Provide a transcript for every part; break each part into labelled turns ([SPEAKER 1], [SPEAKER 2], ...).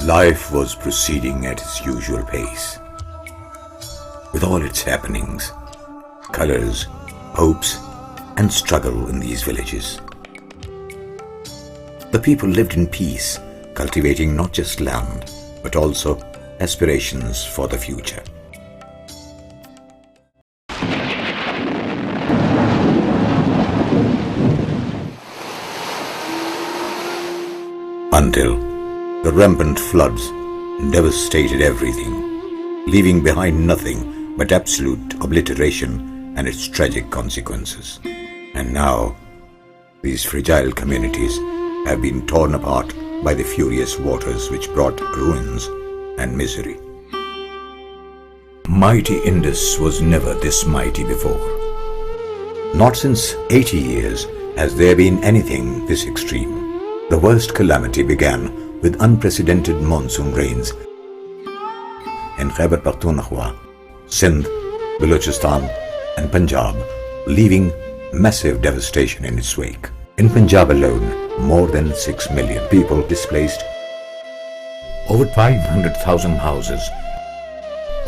[SPEAKER 1] Life was proceeding at its usual pace. With all its happenings, colors, hopes, and struggle in these villages. The people lived in peace, cultivating not just land, but also aspirations for the future. Until the rampant floods devastated everything, leaving behind nothing but absolute obliteration and its tragic consequences. And now, these fragile communities have been torn apart by the furious waters which brought ruins and misery. Mighty Indus was never this mighty before. Not since 80 years has there been anything this extreme. The worst calamity began with unprecedented monsoon rains in Khyber Pakhtunkhwa, Sindh, Balochistan and Punjab, leaving massive devastation in its wake. In Punjab alone, more than 6 million people displaced, over 500,000 houses,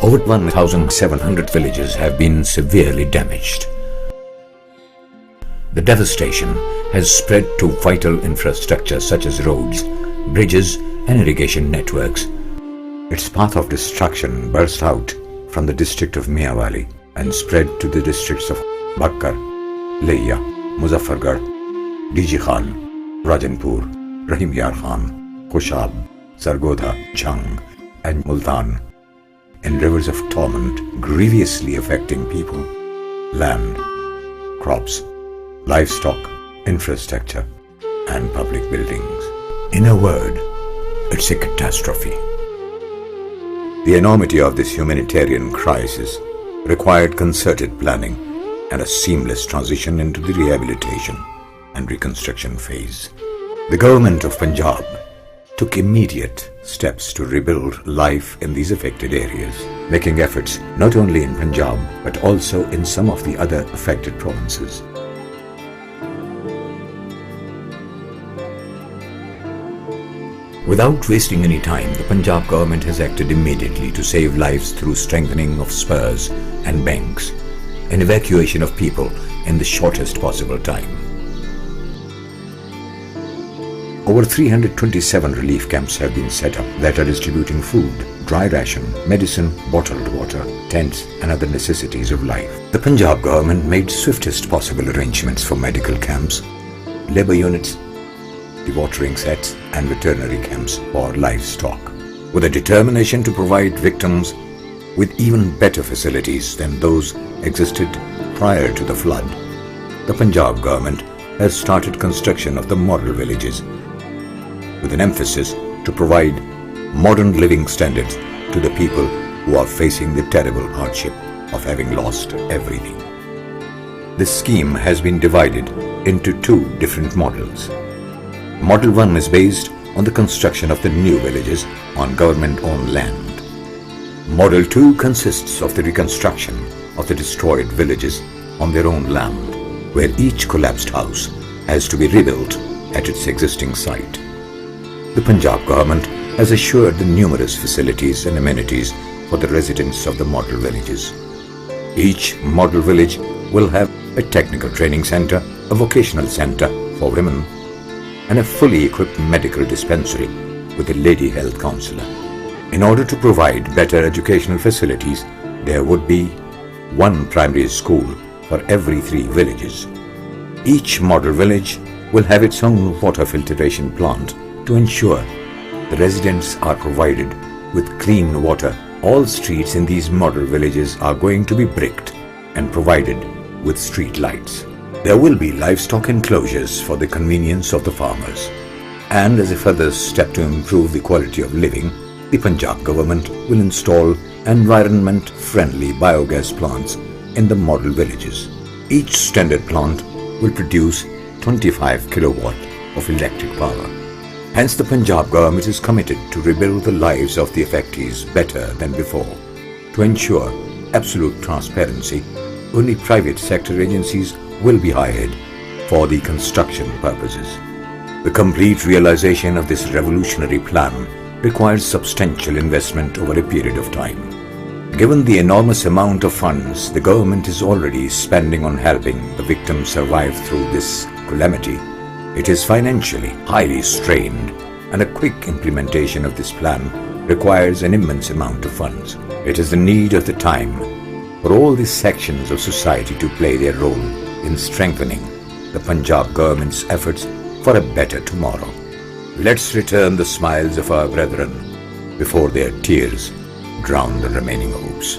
[SPEAKER 1] over 1,700 villages have been severely damaged. The devastation has spread to vital infrastructure such as roads, bridges and irrigation networks. Its path of destruction burst out from the district of Miawali and spread to the districts of Bakkar, Lehya, Muzaffargarh, DG Khan, Rajanpur, Rahim Yar Khan, Kushab, Sargodha, Jhang and Multan, in rivers of torment grievously affecting people, land, crops, livestock, infrastructure and public buildings. In a word, it's a catastrophe. The enormity of this humanitarian crisis required concerted planning and a seamless transition into the rehabilitation and reconstruction phase. The government of Punjab took immediate steps to rebuild life in these affected areas, making efforts not only in Punjab but also in some of the other affected provinces. Without wasting any time, the Punjab government has acted immediately to save lives through strengthening of spurs and banks and evacuation of people in the shortest possible time. Over 327 relief camps have been set up that are distributing food, dry ration, medicine, bottled water, tents and other necessities of life. The Punjab government made swiftest possible arrangements for medical camps, labour units, dewatering sets and veterinary camps for livestock, with a determination to provide victims with even better facilities than those existed prior to the flood. The Punjab government has started construction of the model villages with an emphasis to provide modern living standards to the people who are facing the terrible hardship of having lost everything. This scheme has been divided into two different models. Model 1 is based on the construction of the new villages on government-owned land. Model 2 consists of the reconstruction of the destroyed villages on their own land, where each collapsed house has to be rebuilt at its existing site. The Punjab government has assured the numerous facilities and amenities for the residents of the model villages. Each model village will have a technical training center, a vocational center for women, and a fully equipped medical dispensary with a lady health counselor. In order to provide better educational facilities, there would be one primary school for every 3 villages. Each model village will have its own water filtration plant to ensure the residents are provided with clean water. All streets in these model villages are going to be bricked and provided with street lights. There will be livestock enclosures for the convenience of the farmers. And as a further step to improve the quality of living, the Punjab government will install environment-friendly biogas plants in the model villages. Each standard plant will produce 25 kilowatt of electric power. Hence, the Punjab government is committed to rebuild the lives of the affectees better than before. To ensure absolute transparency, only private sector agencies will be hired for the construction purposes. The complete realization of this revolutionary plan requires substantial investment over a period of time. Given the enormous amount of funds the government is already spending on helping the victims survive through this calamity, it is financially highly strained, and a quick implementation of this plan requires an immense amount of funds. It is the need of the time for all these sections of society to play their role in strengthening the Punjab government's efforts for a better tomorrow. Let's return the smiles of our brethren before their tears drown the remaining hopes.